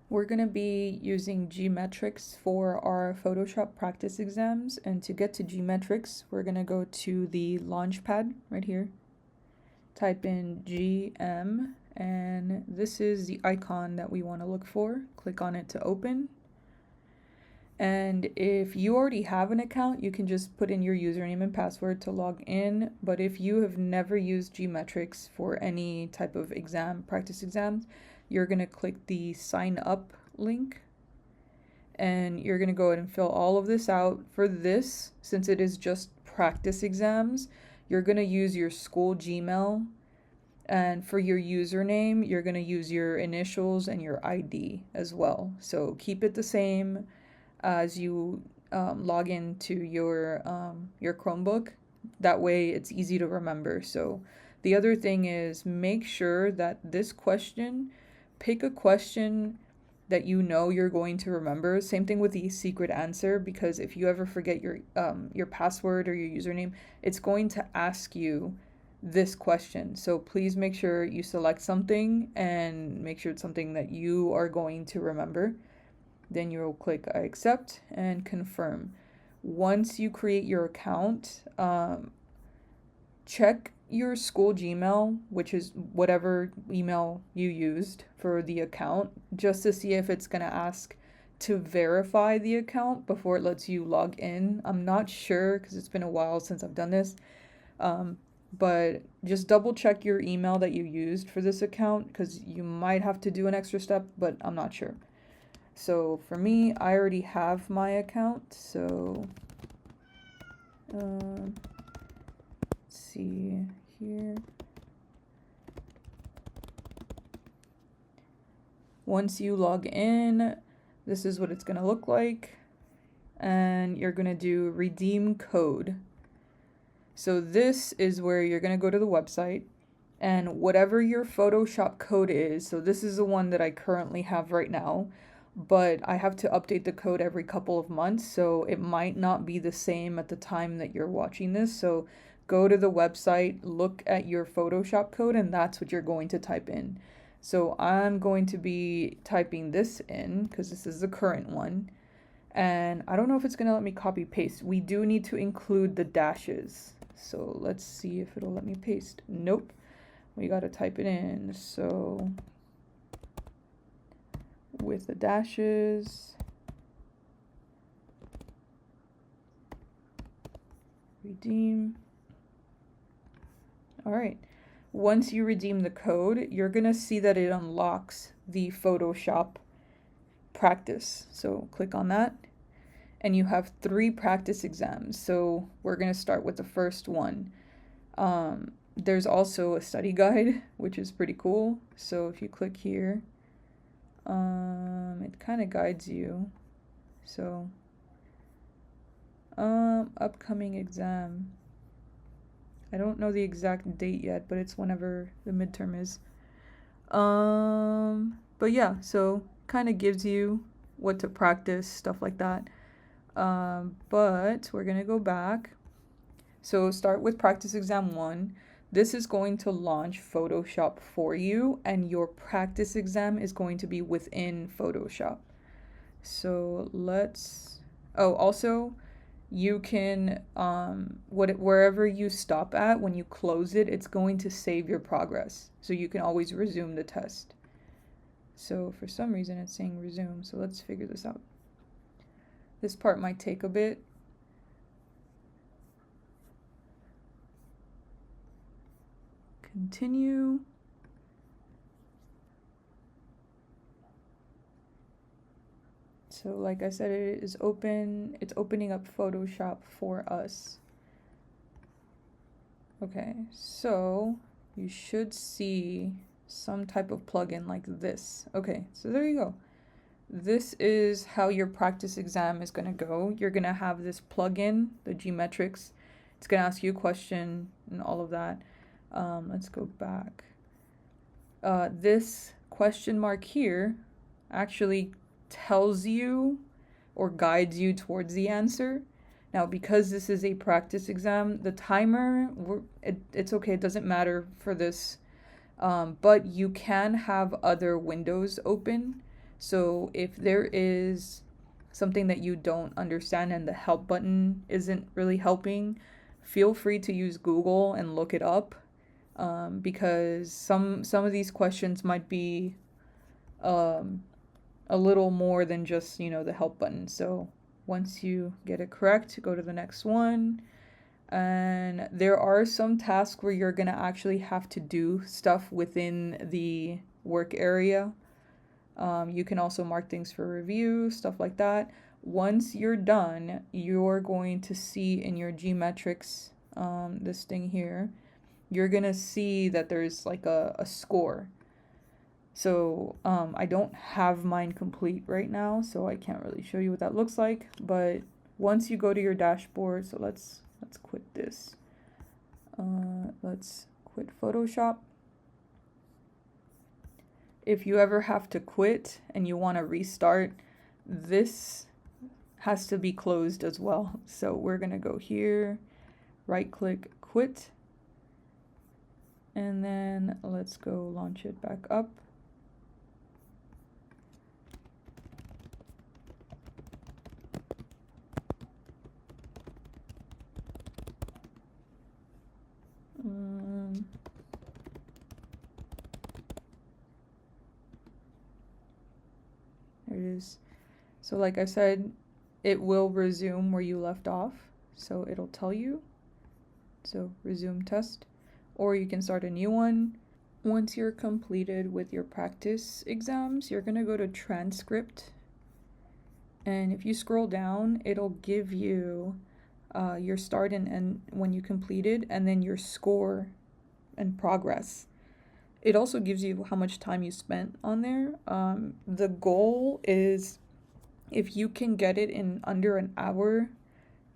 We're going to be using GMetrix for our Photoshop practice exams, and to get to GMetrix, we're going to go to the Launchpad right here. Type in GM, and this is the icon that we want to look for. Click on it to open. And if you already have an account, you can just put in your username and password to log in. But if you have never used GMetrix for any type of exam, practice exams, you're going to click the sign up link. And you're going to go ahead and fill all of this out. For this, since it is just practice exams, you're going to use your school Gmail. And for your username, you're going to use your initials and your ID as well. So keep it the same as you log into your Chromebook. That way it's easy to remember. So the other thing is, make sure that this question, pick a question that you know you're going to remember. Same thing with the secret answer, because if you ever forget your password or your username, it's going to ask you this question. So please make sure you select something and make sure it's something that you are going to remember. Then you'll click I accept and confirm. Once you create your account, check your school Gmail, which is whatever email you used for the account, just to see if it's going to ask to verify the account before it lets you log in. I'm not sure because it's been a while since I've done this. But just double check your email that you used for this account, because you might have to do an extra step, but I'm not sure. So for me, I already have my account, so let's see here. Once you log in, this is what it's going to look like, and you're going to do redeem code. So this is where you're going to go to the website, and whatever your Photoshop code is, so this is the one that I currently have right now, but I have to update the code every couple of months, so it might not be the same at the time that you're watching this. So go to the website, look at your Photoshop code, and that's what you're going to type in. So I'm going to be typing this in because this is the current one, and I don't know if it's going to let me copy paste. We do need to include the dashes, so let's see if it'll let me paste. Nope, we got to type it in. So with the dashes, redeem. All right, once you redeem the code, you're gonna see that it unlocks the Photoshop practice. So click on that, and you have 3 practice exams. So we're gonna start with the first one. There's also a study guide, which is pretty cool. So if you click here, it kind of guides you. So upcoming exam, I don't know the exact date yet, but it's whenever the midterm is. But yeah, so kind of gives you what to practice, stuff like that. But we're gonna go back. So start with practice exam 1. This is going to launch Photoshop for you, and your practice exam is going to be within Photoshop. So let's, also you can, wherever you stop at, when you close it, it's going to save your progress. So you can always resume the test. So for some reason it's saying resume, so let's figure this out. This part might take a bit. Continue. So like I said, it is open. It's opening up Photoshop for us. Okay, so you should see some type of plugin like this. Okay, so there you go. This is how your practice exam is going to go. You're going to have this plugin, the GMetrix. It's going to ask you a question and all of that. Let's go back. This question mark here actually tells you or guides you towards the answer. Now, because this is a practice exam, the timer, it's okay, it doesn't matter for this, but you can have other windows open. So if there is something that you don't understand and the help button isn't really helping, feel free to use Google and look it up, because some of these questions might be um, a little more than just, you know, the help button. So once you get it correct, go to the next one. And there are some tasks where you're gonna actually have to do stuff within the work area. You can also mark things for review, stuff like that. Once you're done, you're going to see in your GMetrix, this thing here, you're gonna see that there's like a score. So I don't have mine complete right now, so I can't really show you what that looks like. But once you go to your dashboard, so let's quit this. Let's quit Photoshop. If you ever have to quit and you want to restart, this has to be closed as well. So we're going to go here, right click, quit. And then let's go launch it back up. There it is. So like I said, it will resume where you left off. So it'll tell you. So resume test, or you can start a new one. Once you're completed with your practice exams, you're gonna go to transcript. And if you scroll down, it'll give you your start and end when you completed, and then your score and progress. It also gives you how much time you spent on there. The goal is if you can get it in under an hour,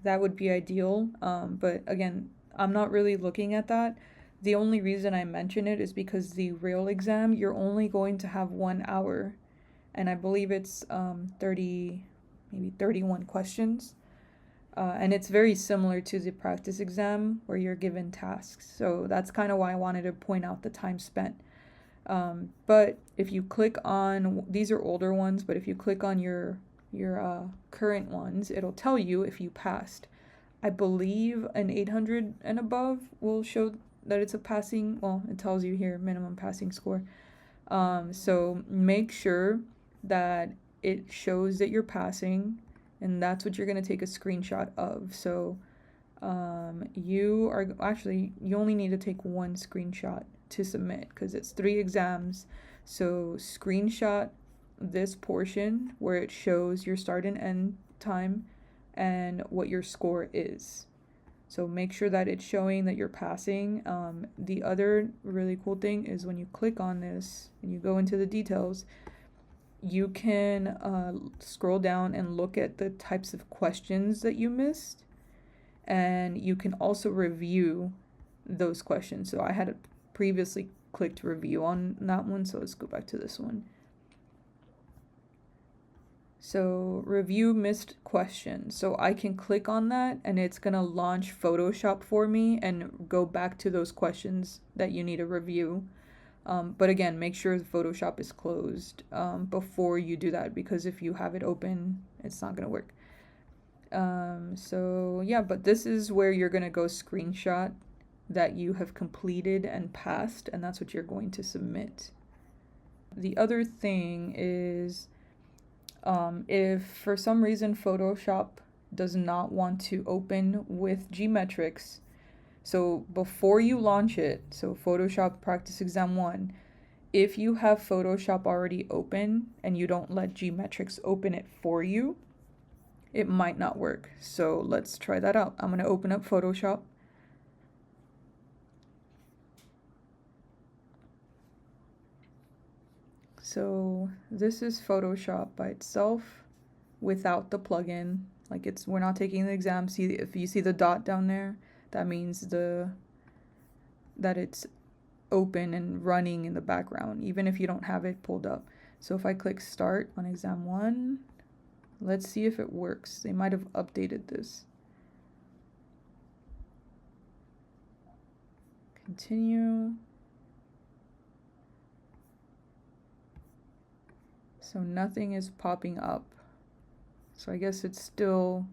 that would be ideal. But again, I'm not really looking at that. The only reason I mention it is because the real exam, you're only going to have 1 hour. And I believe it's 30, maybe 31 questions. And it's very similar to the practice exam where you're given tasks. So that's kind of why I wanted to point out the time spent. But if you click on, these are older ones, but if you click on your current ones, it'll tell you if you passed. I believe an 800 and above will show that it's a passing, well, it tells you here minimum passing score. So make sure that it shows that you're passing, and that's what you're going to take a screenshot of. So you only need to take one screenshot to submit because it's 3 exams. So screenshot this portion where it shows your start and end time and what your score is. So make sure that it's showing that you're passing. The other really cool thing is when you click on this and you go into the details, you can scroll down and look at the types of questions that you missed, and you can also review those questions. So I had previously clicked review on that one, so let's go back to this one. So review missed questions. So I can click on that and it's going to launch Photoshop for me and go back to those questions that you need to review. But again, make sure the Photoshop is closed before you do that, because if you have it open, it's not going to work. So yeah, but this is where you're going to go screenshot that you have completed and passed, and that's what you're going to submit. The other thing is, if for some reason Photoshop does not want to open with GMetrix, so before you launch it, so Photoshop Practice Exam 1, if you have Photoshop already open and you don't let GMetrix open it for you, it might not work. So let's try that out. I'm going to open up Photoshop. So this is Photoshop by itself without the plugin. Like we're not taking the exam. See, if you see the dot down there, that means that it's open and running in the background, even if you don't have it pulled up. So if I click start on exam 1, let's see if it works. They might have updated this. Continue. So nothing is popping up. So I guess it's still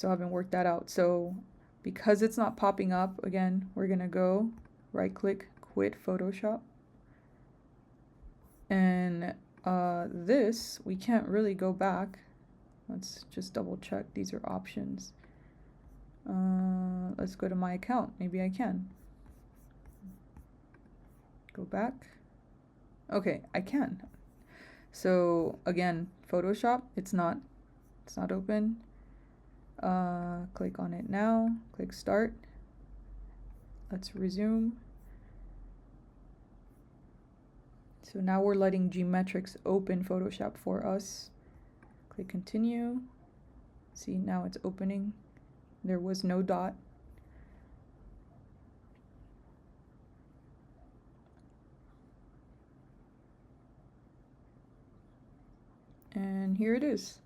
haven't worked that out. So because it's not popping up, again, we're gonna go right click, quit Photoshop. And this, we can't really go back. Let's just double check. These are options. Let's go to my account. Maybe I can. Go back. Okay, I can. So again, Photoshop, it's not open. Click on it now, click start. Let's resume. So now we're letting GMetrix open Photoshop for us. Click continue. See, now it's opening. There was no dot. And here it is.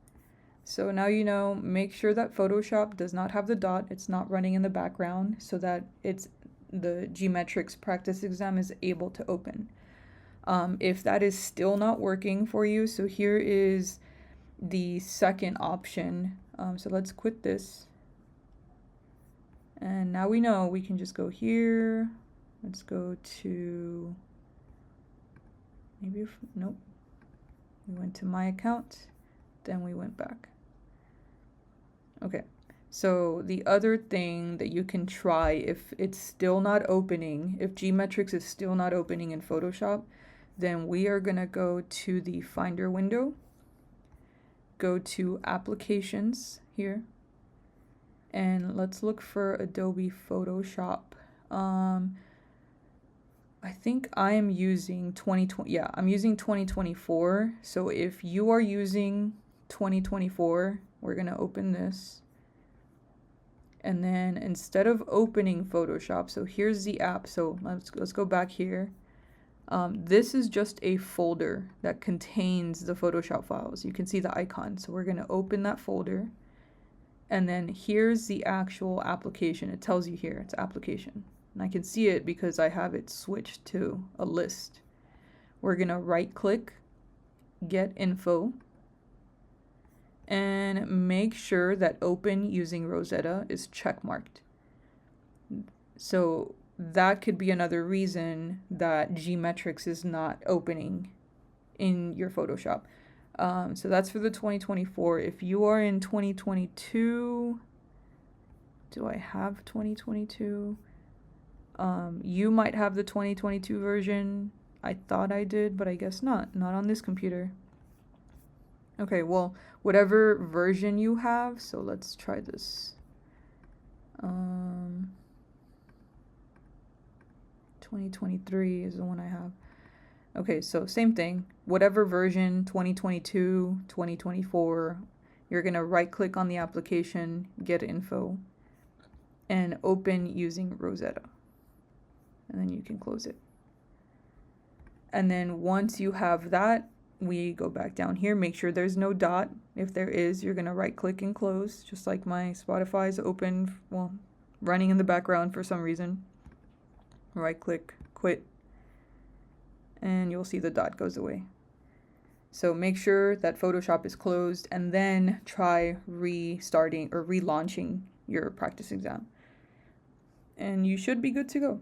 So now you know, make sure that Photoshop does not have the dot, it's not running in the background, so that the GMetrix practice exam is able to open. If that is still not working for you, so here is the second option. So let's quit this. And now we know we can just go here. Let's go to, nope. We went to my account, then we went back. Okay, so the other thing that you can try if it's still not opening, if GMetrix is still not opening in Photoshop, then we are gonna go to the Finder window, go to Applications here, and let's look for Adobe Photoshop. I think I'm using 2020, yeah, I'm using 2024. So if you are using 2024, we're gonna open this. And then instead of opening Photoshop, so here's the app. So let's go back here. This is just a folder that contains the Photoshop files. You can see the icon. So we're gonna open that folder. And then here's the actual application. It tells you here, it's application. And I can see it because I have it switched to a list. We're gonna right click, get info, and make sure that open using Rosetta is checkmarked. So that could be another reason that GMetrix is not opening in your Photoshop. So that's for the 2024. If you are in 2022, do I have 2022? You might have the 2022 version. I thought I did, but I guess not on this computer. Okay, well, whatever version you have, so let's try this. 2023 is the one I have. Okay, so same thing, whatever version, 2022, 2024, you're gonna right click on the application, get info, and open using Rosetta. And then you can close it. And then once you have that, we go back down here, make sure there's no dot. If there is, you're gonna right click and close, just like my Spotify's open, well, running in the background for some reason. Right click, quit, and you'll see the dot goes away. So make sure that Photoshop is closed and then try restarting or relaunching your practice exam. And you should be good to go.